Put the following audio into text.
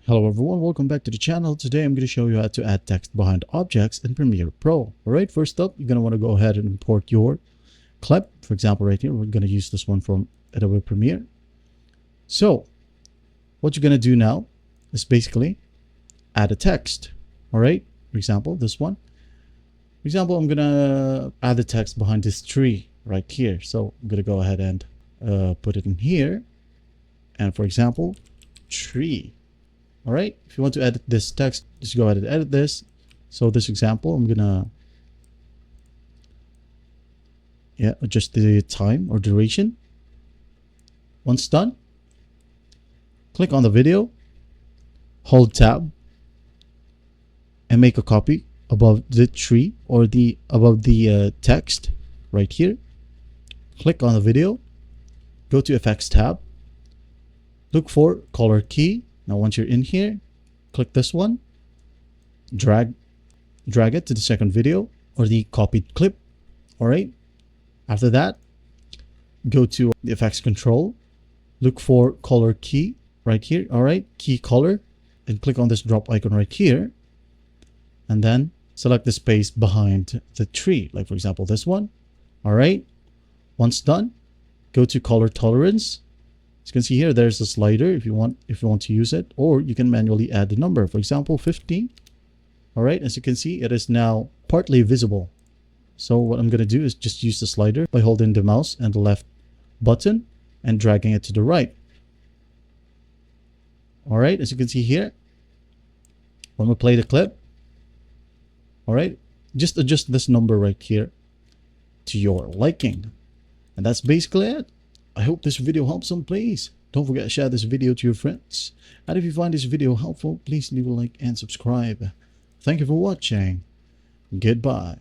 Hello everyone, welcome back to the channel. Today I'm going to show you how to add text behind objects in Premiere Pro. Alright, first up, you're going to want to go ahead and import your clip. For example, right here, we're going to use this one from Adobe Premiere. So, what you're going to do now is basically add a text. Alright, for example, this one. For example, I'm going to add the text behind this tree right here. So, I'm going to go ahead and put it in here. And for example, tree. All right, if you want to edit this text, just go ahead and edit this. So this example, I'm gonna adjust the time or duration. Once done, click on the video, hold tab, and make a copy above the tree or above the text right here. Click on the video, go to Effects tab, look for color key. Now, once you're in here, click this one, drag it to the second video or the copied clip. All right. After that, go to the effects control, look for color key right here. All right. Key color, and click on this drop icon right here. And then select the space behind the tree. Like for example, this one. All right. Once done, go to color tolerance. As you can see here, there's a slider if you want to use it, or you can manually add the number. For example, 15. All right, as you can see, it is now partly visible. So what I'm going to do is just use the slider by holding the mouse and the left button and dragging it to the right. All right, as you can see here, when we play the clip, all right, just adjust this number right here to your liking. And that's basically it. I hope this video helps some. Please don't forget to share this video to your friends. And if you find this video helpful, please leave a like and subscribe. Thank you for watching. Goodbye.